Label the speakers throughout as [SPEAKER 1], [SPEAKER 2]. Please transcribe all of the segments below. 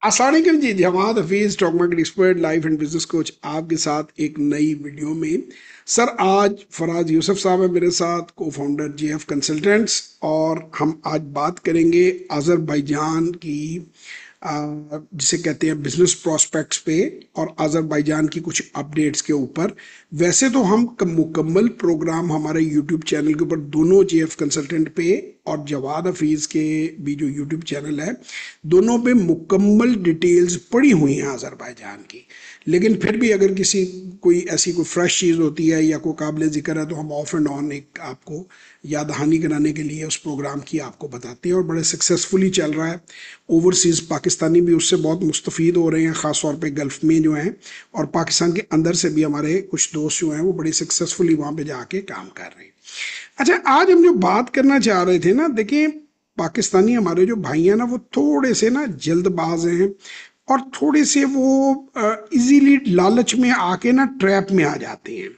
[SPEAKER 1] अस्सलाम वालेकुम जी। Jawad Hafeez, stock market expert, life and business coach, आपके साथ एक नई वीडियो में। सर, आज फराज यूसुफ साहब है मेरे साथ, को फाउंडर जेएफ कंसल्टेंट्स, और हम आज बात करेंगे अजरबैजान की, जिसे कहते हैं बिजनेस प्रोस्पेक्ट्स पे, और अजरबैजान की कुछ अपडेट्स के ऊपर। वैसे तो हम मुकम्मल प्रोग्राम हमारे यूट्यूब चैनल के ऊपर, दोनों जेएफ कंसल्टेंट पे और जवाद हफीज के भी जो यूट्यूब चैनल है, दोनों पे मुकम्मल डिटेल्स पड़ी हुई हैं अजरबैजान की। लेकिन फिर भी अगर किसी कोई ऐसी कोई फ्रेश चीज़ होती है या कोई काबिल ज़िक्र है, तो हम ऑफ एंड ऑन एक आपको याद दहानी कराने के लिए उस प्रोग्राम की आपको बताते हैं। और बड़े सक्सेसफुली चल रहा है। ओवरसीज़ पाकिस्तानी भी उससे बहुत मुस्तफ़ीद हो रहे हैं, ख़ास तौर पे गल्फ़ में जो हैं, और पाकिस्तान के अंदर से भी हमारे कुछ दोस्त जो हैं वो बड़े सक्सेसफुली वहाँ पे जाके काम कर रहे हैं। अच्छा, आज हम जो बात करना चाह रहे थे ना, देखिए, पाकिस्तानी हमारे जो भाई हैं ना, वो थोड़े से ना जल्दबाज हैं, और थोड़े से वो इजीली लालच में आके ना ट्रैप में आ जाते हैं।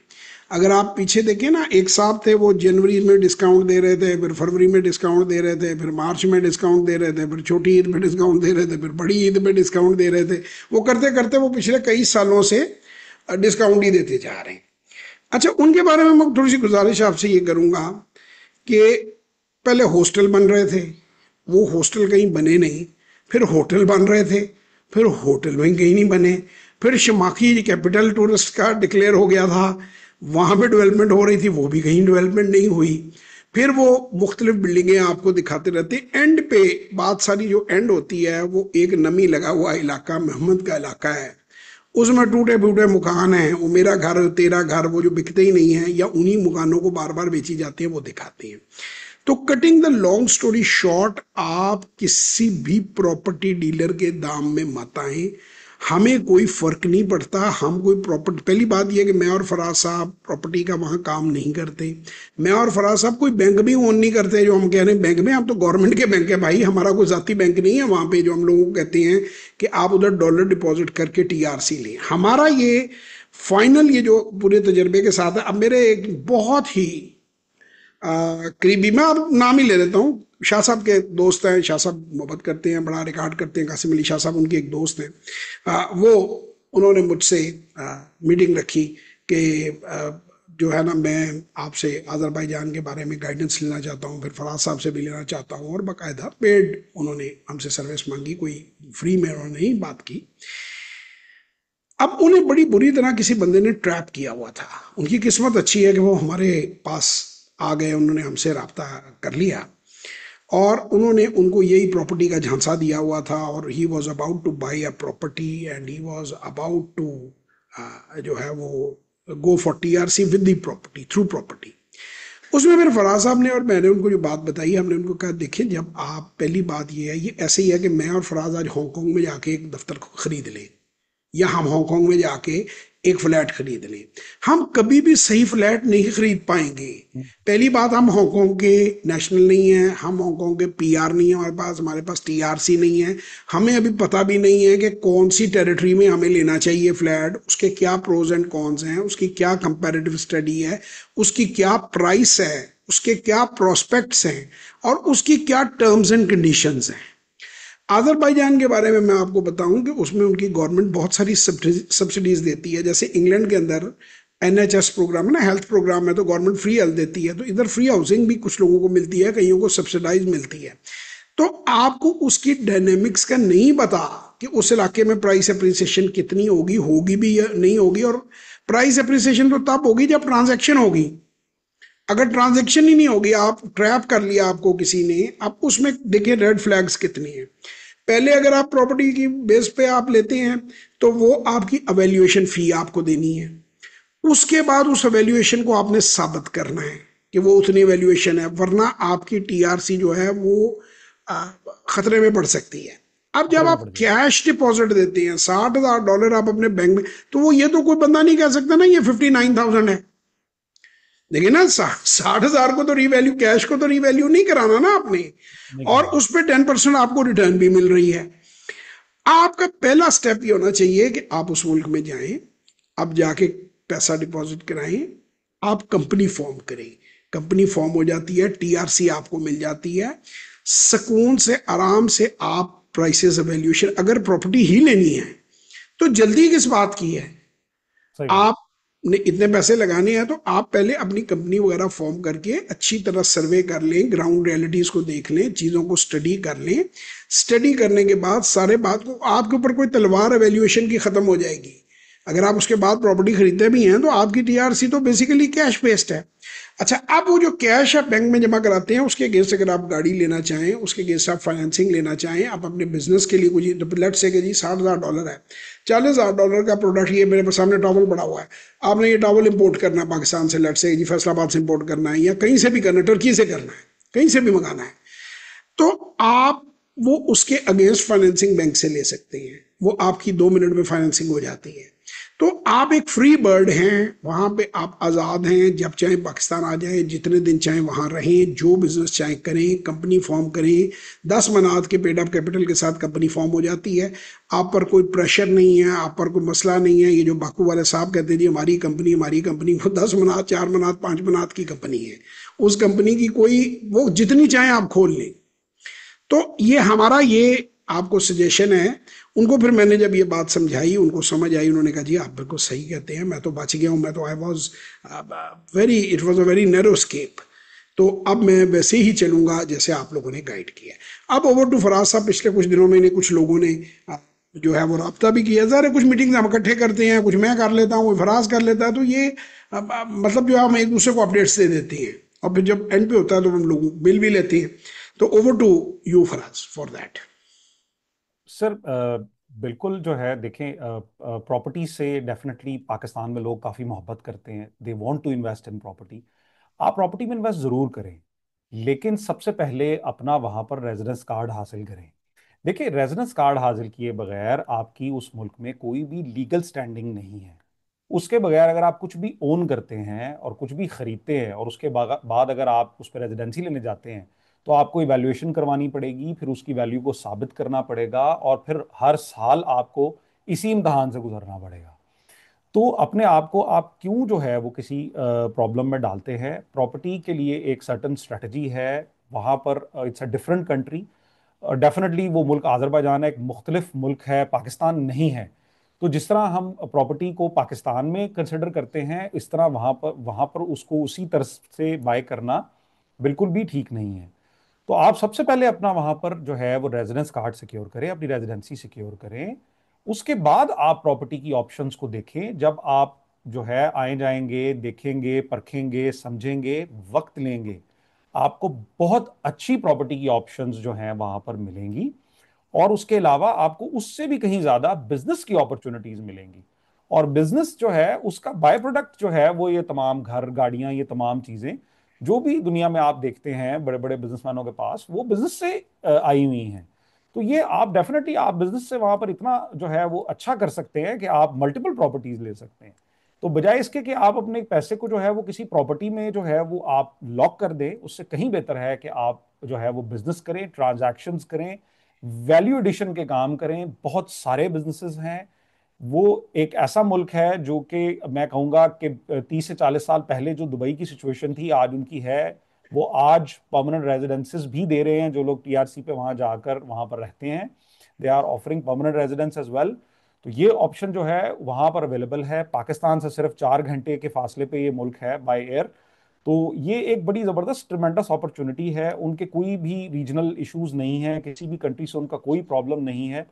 [SPEAKER 1] अगर आप पीछे देखें ना, एक साहब थे, वो जनवरी में डिस्काउंट दे रहे थे, फिर फरवरी में डिस्काउंट दे रहे थे, फिर मार्च में डिस्काउंट दे रहे थे, फिर छोटी ईद में डिस्काउंट दे रहे थे, फिर बड़ी ईद में डिस्काउंट दे रहे थे। वो करते करते वो पिछले कई सालों से डिस्काउंट ही देते जा रहे हैं। अच्छा, उनके बारे में मैं थोड़ी सी गुजारिश आपसे ये करूँगा कि पहले हॉस्टल बन रहे थे, वो हॉस्टल कहीं बने नहीं। फिर होटल बन रहे थे, फिर होटल में कहीं नहीं बने। फिर शमाखी कैपिटल टूरिस्ट का डिक्लेयर हो गया था, वहाँ पे डेवलपमेंट हो रही थी, वो भी कहीं डेवलपमेंट नहीं हुई। फिर वो मुख्तलिफ बिल्डिंगें आपको दिखाते रहते, एंड पे बात सारी जो एंड होती है, वो एक नमी लगा हुआ इलाका, मोहम्मद का इलाका है, उसमें टूटे फूटे मकान हैं, वो मेरा घर तेरा घर, वो जो बिकते ही नहीं है या उन्हीं मकानों को बार बार बेची जाती है, वो दिखाते हैं। तो cutting the long story short, आप किसी भी प्रॉपर्टी डीलर के दाम में मत आए। हमें कोई फर्क नहीं पड़ता, हम कोई प्रॉपर्टी, पहली बात यह कि मैं और फराज साहब प्रॉपर्टी का वहाँ काम नहीं करते। मैं और फराज साहब कोई बैंक भी ओन नहीं करते, जो हम कह रहे हैं बैंक में, हम तो गवर्नमेंट के बैंक है भाई, हमारा कोई जाती बैंक नहीं है वहाँ पे जो हम लोगों को कहते हैं कि आप उधर डॉलर डिपॉजिट करके टीआरसी लें। हमारा ये फाइनल, ये जो पूरे तजर्बे के साथ है। अब मेरे एक बहुत ही करीबी, मैं अब नाम ही ले लेता हूँ, शाह साहब के दोस्त हैं, शाह साहब मोहब्बत करते हैं, बड़ा रिकॉर्ड करते हैं, कासिम अली शाह साहब उनके एक दोस्त हैं। वो उन्होंने मुझसे मीटिंग रखी कि जो है ना, मैं आपसे अजरबैजान के बारे में गाइडेंस लेना चाहता हूँ, फिर फराज साहब से भी लेना चाहता हूँ, और बाकायदा पेड उन्होंने हमसे सर्विस मांगी, कोई फ्री में उन्होंने नहीं बात की। अब उन्हें बड़ी बुरी तरह किसी बंदे ने ट्रैप किया हुआ था। उनकी किस्मत अच्छी है कि वो हमारे पास आ गए, उन्होंने हमसे रब्ता कर लिया, और उन्होंने उनको यही प्रॉपर्टी का झांसा दिया हुआ था, और he was about to buy a property, and he was about to जो है वो go for TRC with the property, through property. उसमें फिर फराज साहब ने और मैंने उनको जो बात बताई, हमने उनको कहा, देखिए, जब आप, पहली बात ये है, ये ऐसे ही है कि मैं और फराज आज हांगकांग में जाके एक दफ्तर को खरीद लें, या हम हांगकांग में जाके एक फ्लैट खरीद लें, हम कभी भी सही फ्लैट नहीं खरीद पाएंगे। पहली बात, हम हांगकांग के नेशनल नहीं है, हम हांगकांग के पीआर नहीं है, हमारे पास टीआरसी नहीं है। हमें अभी पता भी नहीं है कि कौन सी टेरिटरी में हमें लेना चाहिए फ्लैट, उसके क्या प्रोज एंड कॉन्स हैं, उसकी क्या कंपैरेटिव स्टडी है, उसकी क्या प्राइस है, उसके क्या प्रोस्पेक्ट्स हैं, और उसकी क्या टर्म्स एंड कंडीशंस हैं। अजरबैजान के बारे में मैं आपको बताऊं कि उसमें उनकी गवर्नमेंट बहुत सारी सब्सिडीज देती है। जैसे इंग्लैंड के अंदर एनएचएस प्रोग्राम है ना, हेल्थ प्रोग्राम है, तो गवर्नमेंट फ्री हेल्थ देती है, तो इधर फ्री हाउसिंग भी कुछ लोगों को मिलती है, कईयों को सब्सिडाइज मिलती है। तो आपको उसकी डायनेमिक्स का नहीं पता कि उस इलाके में प्राइस अप्रिसिएशन कितनी होगी, होगी भी या नहीं होगी। और प्राइस अप्रिसिएशन तो तब होगी जब ट्रांजैक्शन होगी। अगर ट्रांजैक्शन ही नहीं होगी, आप ट्रैप कर लिया आपको किसी ने, आप उसमें देखिए रेड फ्लैग्स कितनी है। पहले अगर आप प्रॉपर्टी की बेस पे आप लेते हैं, तो वो आपकी अवेल्युएशन फी आपको देनी है। उसके बाद उस वैल्यूएशन को आपने साबित करना है कि वो उतनी वैल्यूएशन है, वरना आपकी टीआरसी जो है वो खतरे में पड़ सकती है। अब जब
[SPEAKER 2] खतरे में
[SPEAKER 1] आप
[SPEAKER 2] पड़ जाएगी।
[SPEAKER 1] कैश डिपॉजिट देते हैं $60,000 आप अपने बैंक में, तो वो ये तो कोई बंदा नहीं कह सकता ना ये 59,000 है। देखिए ना, 60,000 को तो रीवैल्यू, कैश को तो रीवैल्यू नहीं कराना ना आपने,
[SPEAKER 2] नहीं
[SPEAKER 1] और
[SPEAKER 2] कराना।
[SPEAKER 1] उस पर 10% आपको रिटर्न भी मिल रही है। आपका पहला स्टेप ये होना चाहिए कि आप उस मुल्क में जाएं, आप जाके पैसा डिपॉजिट कराएं, आप कंपनी फॉर्म करें। कंपनी फॉर्म हो जाती है, टीआरसी आपको मिल जाती है, सुकून से आराम से आप प्राइसेस वैल्यूएशन, अगर प्रॉपर्टी ही लेनी है तो जल्दी किस बात की है।
[SPEAKER 2] सही बात।
[SPEAKER 1] आपने इतने पैसे लगाने हैं तो आप पहले अपनी कंपनी वगैरह फॉर्म करके अच्छी तरह सर्वे कर लें, ग्राउंड रियलिटीज को देख लें, चीज़ों को स्टडी कर लें। स्टडी करने के बाद सारे बात को आपके ऊपर कोई तलवार वैल्यूएशन की खत्म हो जाएगी। अगर आप उसके बाद प्रॉपर्टी खरीदते भी हैं तो आपकी टीआरसी तो बेसिकली कैश बेस्ड है। अच्छा, अब वो जो कैश आप बैंक में जमा कराते हैं उसके अगेंस्ट अगर आप गाड़ी लेना चाहें, उसके अगेंस्ट आप फाइनेंसिंग लेना चाहें, आप अपने बिजनेस के लिए कुछ लेट से कि जी $60,000 है, $40,000 का प्रोडक्ट, ये मेरे सामने टॉवल पड़ा हुआ है, आपने ये टॉवल इंपोर्ट करना है पाकिस्तान से, लेट से जी फैसलाबाद से इंपोर्ट करना है या कहीं से भी करना है, टर्की से करना है, कहीं से भी मंगाना है, तो आप वो उसके अगेंस्ट फाइनेंसिंग बैंक से ले सकते हैं। वो आपकी 2 मिनट में फाइनेंसिंग हो जाती है। तो आप एक फ्री बर्ड हैं, वहां पे आप आज़ाद हैं, जब चाहे पाकिस्तान आ जाएं, जितने दिन चाहे वहां रहें, जो बिजनेस चाहे करें, कंपनी फॉर्म करें, 10 मनात के पेड अप कैपिटल के साथ कंपनी फॉर्म हो जाती है। आप पर कोई प्रेशर नहीं है, आप पर कोई मसला नहीं है। ये जो बाकू वाले साहब कहते हैं जी हमारी कंपनी, वो 10 मनात, 4 मनात, 5 मनात की कंपनी है। उस कंपनी की कोई, वो जितनी चाहे आप खोल लें। तो ये हमारा ये आपको सजेशन है। उनको फिर मैंने जब ये बात समझाई, उनको समझ आई, उन्होंने कहा जी आप बिल्कुल सही कहते हैं, मैं तो बच गया हूँ, मैं तो I was very, it was a very narrow escape. तो अब मैं वैसे ही चलूंगा जैसे आप लोगों ने गाइड किया। अब ओवर टू फराज साहब, पिछले कुछ दिनों में कुछ लोगों ने जो है वो रब्ता भी किया, ज़रा कुछ मीटिंग्स हम इकट्ठे करते हैं, कुछ मैं कर लेता हूँ, फराज कर लेता है, तो ये मतलब जो हम एक दूसरे को अपडेट्स दे देते हैं, और फिर जब एंड पे होता है तो हम लोग मिल भी लेते हैं। तो over to you Faraz for that.
[SPEAKER 2] Sir बिल्कुल जो है देखें, प्रॉपर्टी से डेफिनेटली पाकिस्तान में लोग काफ़ी मोहब्बत करते हैं, they want to invest in property. आप प्रॉपर्टी में इन्वेस्ट ज़रूर करें, लेकिन सबसे पहले अपना वहाँ पर रेजिडेंस कार्ड हासिल करें। देखिए, रेजिडेंस कार्ड हासिल किए बगैर आपकी उस मुल्क में कोई भी लीगल स्टैंडिंग नहीं है। उसके बगैर अगर आप कुछ भी ओन करते हैं और कुछ भी खरीदते हैं और उसके बाद अगर आप उस पर रेजिडेंसी लेने जाते हैं, तो आपको इवैल्यूएशन करवानी पड़ेगी, फिर उसकी वैल्यू को साबित करना पड़ेगा, और फिर हर साल आपको इसी इम्तहान से गुजरना पड़ेगा। तो अपने आप को आप क्यों जो है वो किसी प्रॉब्लम में डालते हैं। प्रॉपर्टी के लिए एक सर्टन स्ट्रेटजी है वहाँ पर। It's a different country. Definitely वो मुल्क आज़रबाईजान है, एक मुख्तलिफ मुल्क है, पाकिस्तान नहीं है। तो जिस तरह हम प्रॉपर्टी को पाकिस्तान में कंसिडर करते हैं, इस तरह वहाँ पर उसको उसी तरह से बाय करना बिल्कुल भी ठीक नहीं है। तो आप सबसे पहले अपना वहां पर जो है वो रेजिडेंस कार्ड सिक्योर करें, अपनी रेजिडेंसी सिक्योर करें। उसके बाद आप प्रॉपर्टी की ऑप्शंस को देखें। जब आप जो है आए जाएंगे, देखेंगे, परखेंगे, समझेंगे, वक्त लेंगे, आपको बहुत अच्छी प्रॉपर्टी की ऑप्शंस जो हैं वहां पर मिलेंगी। और उसके अलावा आपको उससे भी कहीं ज्यादा बिजनेस की अपॉर्चुनिटीज मिलेंगी। और बिजनेस जो है उसका बाय प्रोडक्ट जो है वो ये तमाम घर, गाड़ियां, ये तमाम चीजें जो भी दुनिया में आप देखते हैं बड़े बड़े बिजनेसमैनों के पास, वो बिजनेस से आई हुई हैं। तो ये आप डेफिनेटली आप बिजनेस से वहां पर इतना जो है वो अच्छा कर सकते हैं कि आप मल्टीपल प्रॉपर्टीज ले सकते हैं। तो बजाय इसके कि आप अपने पैसे को जो है वो किसी प्रॉपर्टी में जो है वो आप लॉक कर दें, उससे कहीं बेहतर है कि आप जो है वो बिजनेस करें, ट्रांजैक्शंस करें, वैल्यू एडिशन के काम करें। बहुत सारे बिजनेसेस हैं। वो एक ऐसा मुल्क है जो कि मैं कहूंगा कि 30 से 40 साल पहले जो दुबई की सिचुएशन थी, आज उनकी है। वो आज परमानेंट रेजिडेंसेस भी दे रहे हैं, जो लोग टीआरसी पे वहां जाकर वहां पर रहते हैं, they are offering permanent residence as well. तो ये ऑप्शन जो है वहां पर अवेलेबल है। पाकिस्तान से सिर्फ 4 घंटे के फासले पे ये मुल्क है बाय एयर। तो ये एक बड़ी जबरदस्त ट्रिमेंडस अपॉर्चुनिटी है। उनके कोई भी रीजनल इश्यूज नहीं है, किसी भी कंट्री से उनका कोई प्रॉब्लम नहीं है।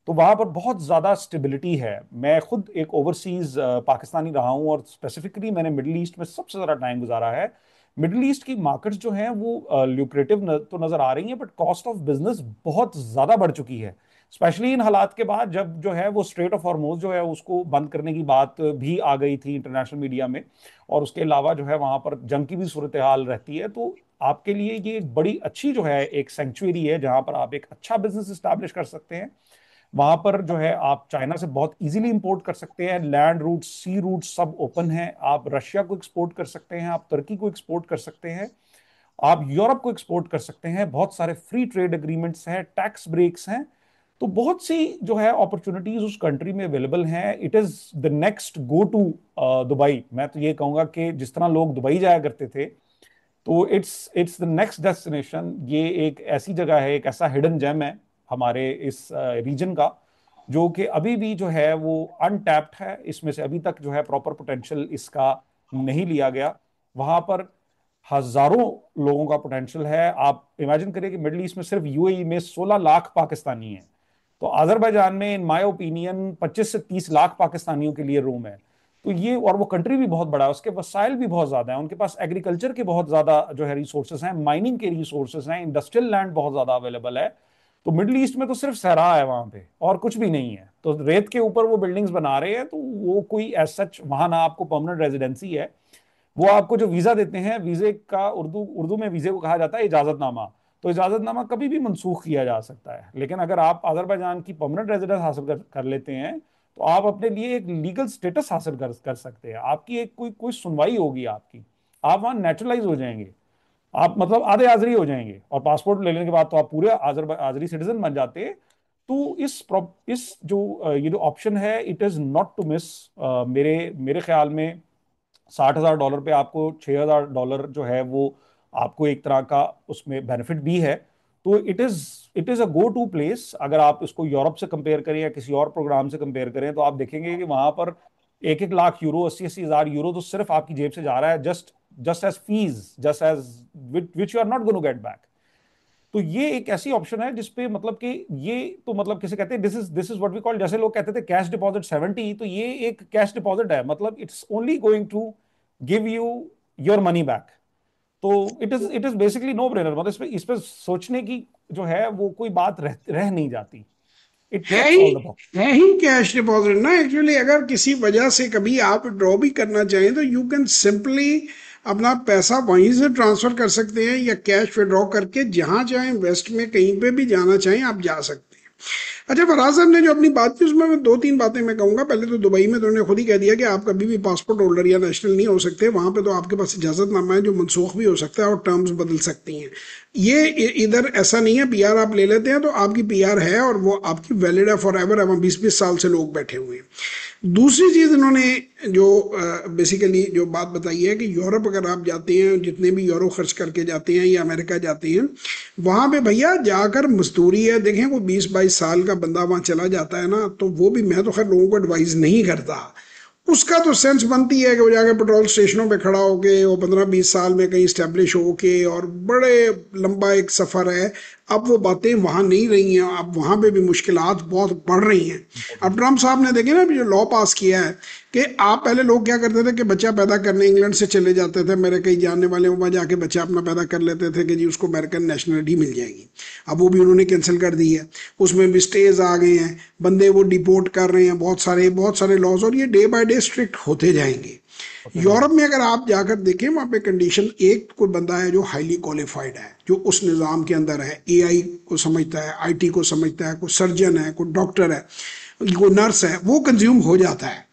[SPEAKER 2] तो वहां पर बहुत ज्यादा स्टेबिलिटी है। मैं खुद एक ओवरसीज पाकिस्तानी रहा हूं, और स्पेसिफिकली मैंने मिडिल ईस्ट में सबसे ज्यादा टाइम गुजारा है। मिडिल ईस्ट की मार्केट्स जो हैं वो ल्यूक्रेटिव तो नजर आ रही हैं, बट कॉस्ट ऑफ बिजनेस बहुत ज्यादा बढ़ चुकी है। स्पेशली इन हालात के बाद, जब जो है वो स्ट्रेट ऑफ हॉर्मुज जो है उसको बंद करने की बात भी आ गई थी इंटरनेशनल मीडिया में। और उसके अलावा जो है वहां पर जंग की भी सूरत हाल रहती है। तो आपके लिए ये एक बड़ी अच्छी जो है एक सेंचुरी है, जहां पर आप एक अच्छा बिजनेस स्टैब्लिश कर सकते हैं। वहां पर जो है आप चाइना से बहुत इजीली इंपोर्ट कर सकते हैं। लैंड रूट, सी रूट सब ओपन है। आप रशिया को एक्सपोर्ट कर सकते हैं, आप तुर्की को एक्सपोर्ट कर सकते हैं, आप यूरोप को एक्सपोर्ट कर सकते हैं। बहुत सारे फ्री ट्रेड एग्रीमेंट्स हैं, टैक्स ब्रेक्स हैं। तो बहुत सी जो है अपॉर्चुनिटीज उस कंट्री में अवेलेबल हैं। It is the next go to Dubai. मैं तो ये कहूंगा कि जिस तरह लोग दुबई जाया करते थे, तो इट्स द नेक्स्ट डेस्टिनेशन। ये एक ऐसी जगह है, एक ऐसा हिडन जेम है। हमारे इस रीजन का, जो कि अभी भी जो है वो अनटैप्ड है। इसमें से अभी तक जो है प्रॉपर पोटेंशियल इसका नहीं लिया गया। वहां पर हजारों लोगों का पोटेंशियल है। आप इमेजिन करिए कि मिडिल ईस्ट में सिर्फ यूएई में 16 लाख पाकिस्तानी हैं। तो अजरबैजान में इन माय ओपिनियन 25 से 30 लाख पाकिस्तानियों के लिए रूम है। तो ये, और वो कंट्री भी बहुत बड़ा है, उसके वसाइल भी बहुत ज्यादा हैं, उनके पास एग्रीकल्चर के बहुत ज्यादा जो है रिसोर्सेज हैं, माइनिंग के रिसोर्सेज हैं, इंडस्ट्रियल लैंड बहुत ज्यादा अवेलेबल है। तो मिडिल ईस्ट में तो सिर्फ सहरा है वहां पे, और कुछ भी नहीं है। तो रेत के ऊपर वो बिल्डिंग्स बना रहे हैं, तो वो कोई एज सच वहां ना आपको परमानेंट रेजिडेंसी है। वो आपको जो वीजा देते हैं, वीजे का उर्दू उर्दू में वीजे को कहा जाता है इजाजतनामा। तो इजाजतनामा कभी भी मनसूख किया जा सकता है। लेकिन अगर आप अजरबैजान की परमानेंट रेजिडेंस हासिल कर लेते हैं, तो आप अपने लिए एक लीगल स्टेटस हासिल कर सकते हैं। आपकी एक कोई कोई सुनवाई होगी आपकी, आप वहां नेचुरलाइज हो जाएंगे, आप मतलब आधे आजरी हो जाएंगे, और पासपोर्ट ले लेने के बाद तो आप पूरे आजरी सिटीजन बन जाते हैं। तो इस जो ये जो ऑप्शन है, it is not to miss. मेरे मेरे ख्याल में $60,000 पे आपको $6,000 जो है वो आपको एक तरह का उसमें बेनिफिट भी है। तो it is a go to place. अगर आप इसको यूरोप से कंपेयर करें या किसी और प्रोग्राम से कंपेयर करें, तो आप देखेंगे कि वहां पर 1-1 लाख यूरो, 80-80 हज़ार यूरो तो सिर्फ आपकी जेब से जा रहा है, just just as fees, just as which you are not going to get back. तो ये एक ऐसी ऑप्शन है जिसपे मतलब कि ये, तो मतलब किसे कहते हैं, this is what we call, जैसे लोग कहते थे कैश डिपॉजिट 70, तो ये एक कैश डिपॉजिट है। मतलब it's only going to give you your money back. तो it is basically no brainer. मतलब इस पे सोचने की जो है वो कोई बात रह नहीं जाती। इट
[SPEAKER 1] है
[SPEAKER 2] चेक्स
[SPEAKER 1] ही
[SPEAKER 2] ऑल द बॉक्स।
[SPEAKER 1] है ही कैश डिपॉजिट ना। एक्चुअली अगर किसी वजह से कभी आप ड्रॉ भी करना चाहें तो यू कैन सिंपली अपना पैसा वहीं से ट्रांसफर कर सकते हैं, या कैश विड्रॉ करके जहां चाहें वेस्ट में कहीं पे भी जाना चाहें आप जा सकते हैं। अच्छा, फराज साहब ने जो अपनी बात की उसमें मैं दो तीन बातें मैं कहूंगा। पहले तो दुबई में तो उन्होंने खुद ही कह दिया कि आप कभी भी पासपोर्ट होल्डर या नेशनल नहीं हो सकते वहां पे। तो आपके पास इजाजतनामा है जो मनसूख भी हो सकता है और टर्म्स बदल सकती हैं। ये इधर ऐसा नहीं है। पीआर आप ले लेते हैं तो आपकी पीआर है और वो आपकी वैलिड है फॉर एवर। अब 20-20 साल से लोग बैठे हुए हैं। दूसरी चीज इन्होंने जो बेसिकली जो बात बताई है कि यूरोप अगर आप जाते हैं, जितने भी यूरो खर्च करके जाते हैं या अमेरिका जाते हैं, वहां पे भैया जाकर मजदूरी है। देखें, वो 20-22 साल का बंदा वहां चला जाता है ना, तो वो भी, मैं तो खैर लोगों को एडवाइस नहीं करता। उसका तो सेंस बनती है कि वो जाके पेट्रोल स्टेशनों पे खड़ा होके वो 15-20 साल में कहीं स्टैब्लिश होके, और बड़े लंबा एक सफर है। अब वो बातें वहां नहीं रही हैं। अब वहां पे भी मुश्किलात बहुत बढ़ रही हैं। अब ट्रम्प साहब ने देखे ना अभी जो लॉ पास किया है कि आप, पहले लोग क्या करते थे कि बच्चा पैदा करने इंग्लैंड से चले जाते थे, मेरे कई जानने वाले वहां जाके बच्चा अपना पैदा कर लेते थे कि जी उसको अमेरिकन नेशनलिटी मिल जाएगी। अब वो भी उन्होंने कैंसिल कर दी है। उसमें भी स्टेज आ गए हैं, बंदे वो डिपोर्ट कर रहे हैं, बहुत सारे लॉज, और ये डे बाय डे स्ट्रिक्ट होते जाएंगे।
[SPEAKER 2] होते
[SPEAKER 1] यूरोप
[SPEAKER 2] जाएंगे।
[SPEAKER 1] में अगर आप जाकर देखें, वहां पे कंडीशन, एक कोई बंदा है जो हाईली क्वालिफाइड है, जो उस निज़ाम के अंदर है, एआई को समझता है, आईटी को समझता है, कोई सर्जन है, कोई डॉक्टर है, कोई नर्स है, वो कंज्यूम हो जाता है।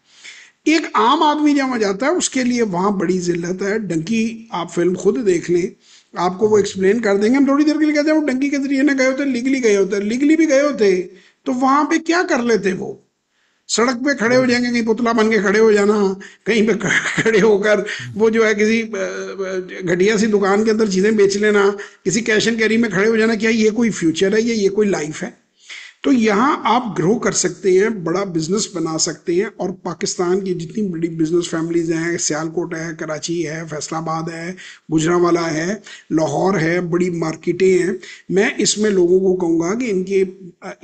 [SPEAKER 1] एक आम आदमी जहाँ जाता है उसके लिए वहां बड़ी जिल्लत है। डंकी, आप फिल्म खुद देख लें, आपको वो एक्सप्लेन कर देंगे। हम थोड़ी देर के लिए कहते हैं वो डंकी के जरिए ना गए होते, लीगली गए होते, लीगली भी गए होते तो वहां पे क्या कर लेते? वो सड़क पे खड़े हो
[SPEAKER 2] बिल्कुल।
[SPEAKER 1] जाएंगे, कहीं पुतला बन के खड़े हो जाना, कहीं पे खड़े होकर वो जो है किसी घटिया सी दुकान के अंदर चीजें बेच लेना, किसी कैश एंड कैरी में खड़े हो जाना। क्या ये कोई फ्यूचर है? ये कोई लाइफ है? तो यहाँ आप ग्रो कर सकते हैं, बड़ा बिजनेस बना सकते हैं। और पाकिस्तान की जितनी बड़ी बिजनेस फैमिलीज हैं, सियालकोट है, कराची है, फैसलाबाद है, गुजरांवाला है, लाहौर है, बड़ी मार्केटें हैं। मैं इसमें लोगों को कहूँगा कि इनके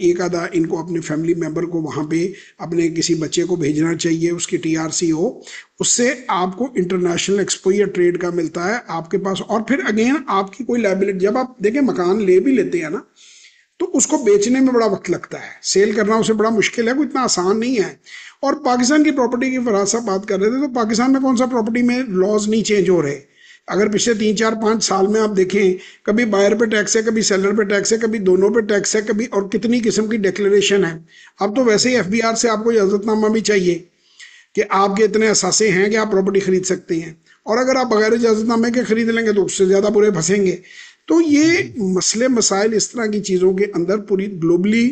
[SPEAKER 1] एक आधा इनको अपने फैमिली मेंबर को वहाँ पे अपने किसी बच्चे को भेजना चाहिए, उसकी टीआरसी हो। उससे आपको इंटरनेशनल एक्सपोजर ट्रेड का मिलता है आपके पास। और फिर अगेन आपकी कोई लाइबिलिटी, जब आप देखें मकान ले भी लेते हैं ना, तो उसको बेचने में बड़ा वक्त लगता है, सेल करना उसे बड़ा मुश्किल है, कोई इतना आसान नहीं है। और पाकिस्तान की प्रॉपर्टी की फराज साहब बात कर रहे थे, तो पाकिस्तान में कौन सा प्रॉपर्टी में लॉज नहीं चेंज हो रहे? अगर पिछले 3-4-5 साल में आप देखें, कभी बायर पे टैक्स है, कभी सेलर पे टैक्स है, कभी दोनों पे टैक्स है, कभी, और कितनी किस्म की डिक्लेरेशन है। अब तो वैसे ही एफबीआर से आपको इजाजतनामा भी चाहिए कि आपके इतने असासे हैं कि आप प्रॉपर्टी खरीद सकते हैं। और अगर आप बगैर इजाजतनामे के खरीद लेंगे तो उससे ज्यादा बुरे फंसेंगे। तो ये
[SPEAKER 2] जी।
[SPEAKER 1] मसले मसाइल इस तरह की चीजों के अंदर पूरी ग्लोबली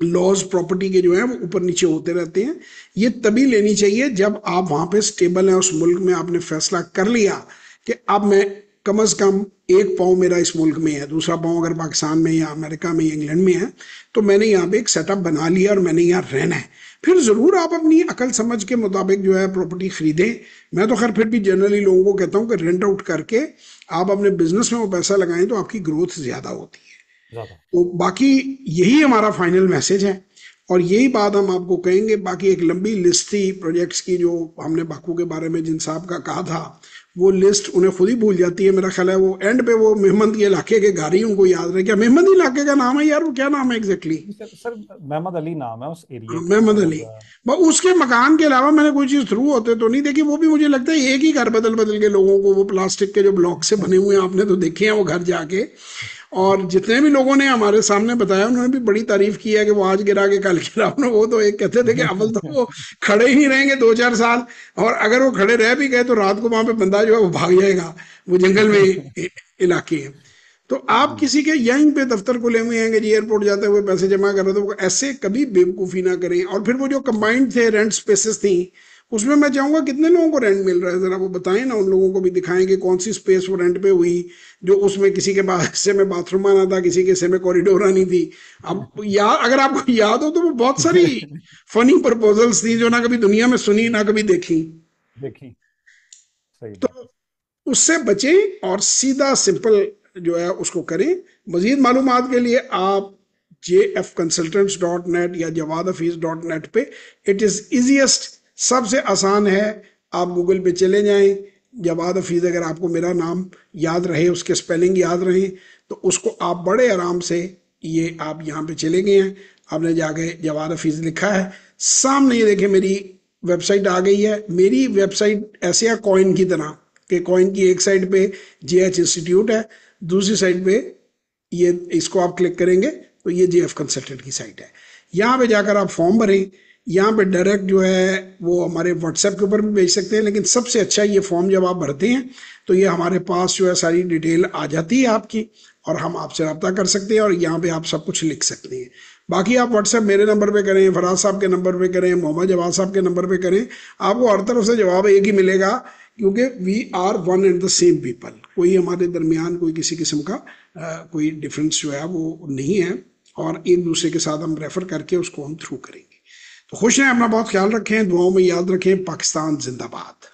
[SPEAKER 1] लॉज प्रॉपर्टी के जो है वो ऊपर नीचे होते रहते हैं। ये तभी लेनी चाहिए जब आप वहां पे स्टेबल हैं, उस मुल्क में आपने फैसला कर लिया कि अब मैं कम से कम एक पाँव मेरा इस मुल्क में है, दूसरा पाँव अगर पाकिस्तान में या अमेरिका में या इंग्लैंड में है, तो मैंने यहाँ पे एक सेटअप बना लिया और मैंने यहाँ रहना है। फिर ज़रूर आप अपनी अकल समझ के मुताबिक जो है प्रॉपर्टी खरीदें। मैं तो खैर फिर भी जनरली लोगों को कहता हूँ कि रेंट आउट करके आप अपने बिजनेस में वो पैसा लगाएं तो आपकी ग्रोथ ज़्यादा होती है।
[SPEAKER 2] ज्यादा।
[SPEAKER 1] तो बाकी यही हमारा फाइनल मैसेज है और यही बात हम आपको कहेंगे। बाकी एक लंबी लिस्ट थी प्रोजेक्ट्स की जो हमने बाकू के बारे में जिन साहब का कहा था, वो लिस्ट उन्हें खुद ही भूल जाती है मेरा ख्याल है। वो एंड पे वो मेहमद इलाके के घर ही उनको याद रहे। क्या मेहमद इलाके का नाम है यार, वो क्या नाम है एग्जैक्टली?
[SPEAKER 2] सर मोहम्मद अली नाम है उस एरिया का।
[SPEAKER 1] मेहमद
[SPEAKER 2] और
[SPEAKER 1] अली। बस उसके मकान के अलावा मैंने कोई चीज थ्रू होते तो नहीं देखी। वो भी मुझे लगता है एक ही घर बदल बदल के लोगों को, वो प्लास्टिक के जो ब्लॉक से बने हुए हैं, आपने तो देखे हैं वो घर जाके। और जितने भी लोगों ने हमारे सामने बताया उन्होंने भी बड़ी तारीफ की है कि वो आज गिरा के कल गिरा। वो तो एक कहते थे कि अव्वल तो वो खड़े ही रहेंगे 2-4 साल, और अगर वो खड़े रह भी गए तो रात को वहां पे बंदा जो है वो भाग जाएगा, वो जंगल में इलाके हैं। तो आप
[SPEAKER 2] जी।
[SPEAKER 1] किसी के यहीं पे दफ्तर खुले हुए हैं कि जी एयरपोर्ट जाते हुए पैसे जमा कर रहे थे, वो ऐसे कभी बेवकूफ़ी ना करें। और फिर वो जो कंबाइंड थे रेंट स्पेसेस थी, उसमें मैं चाहूंगा कितने लोगों को रेंट मिल रहा है, जरा वो बताएं ना, उन लोगों को भी दिखाएं कि कौन सी स्पेस वो रेंट पे हुई, जो उसमें किसी के हिस्से में बाथरूम आना था, किसी के हिस्से में कॉरिडोर आनी थी। अब याद, अगर आपको याद हो तो वो बहुत सारी फनी प्रपोजल्स थी जो ना कभी दुनिया में सुनी ना कभी देखी।
[SPEAKER 2] देखी। सही
[SPEAKER 1] तो
[SPEAKER 2] बात है।
[SPEAKER 1] उससे बचें और सीधा सिंपल जो है उसको करें। मजीद मालूमात के लिए आप jfconsultants.net या jawadafiz.net पे, इट इज़ ईजीएस्ट, सबसे आसान है। आप गूगल पे चले जाएं, जवाद हफीज़ अगर आपको मेरा नाम याद रहे, उसके स्पेलिंग याद रहे, तो उसको आप बड़े आराम से, ये आप यहाँ पे चले गए हैं, आपने जाके जवाद हफीज़ लिखा है, सामने ये देखें मेरी वेबसाइट आ गई है। मेरी वेबसाइट ऐसे है कॉइन की तरह, कि कॉइन की एक साइड पे JH इंस्टीट्यूट है, दूसरी साइड पे ये, इसको आप क्लिक करेंगे तो ये JF कंसल्टेंट की साइट है। यहाँ पे जाकर आप फॉर्म भरें। यहाँ पे डायरेक्ट जो है वो हमारे व्हाट्सएप के ऊपर भी भेज सकते हैं, लेकिन सबसे अच्छा ये फॉर्म जब आप भरते हैं तो ये हमारे पास जो है सारी डिटेल आ जाती है आपकी, और हम आपसे रब्ता कर सकते हैं और यहाँ पे आप सब कुछ लिख सकते हैं। बाकी आप व्हाट्सएप मेरे नंबर पे करें, फराज साहब के नंबर पे करें, मोहम्मद जवाद साहब के नंबर पे करें, आपको हर तरफ से जवाब एक ही मिलेगा, क्योंकि we are one and the same people. कोई हमारे दरमियान कोई किसी किस्म का कोई डिफरेंस जो है वो नहीं है, और एक दूसरे के साथ हम रेफर करके उसको हम थ्रू करेंगे। तो खुश हैं, अपना बहुत ख्याल रखें, दुआओं में याद रखें। पाकिस्तान जिंदाबाद।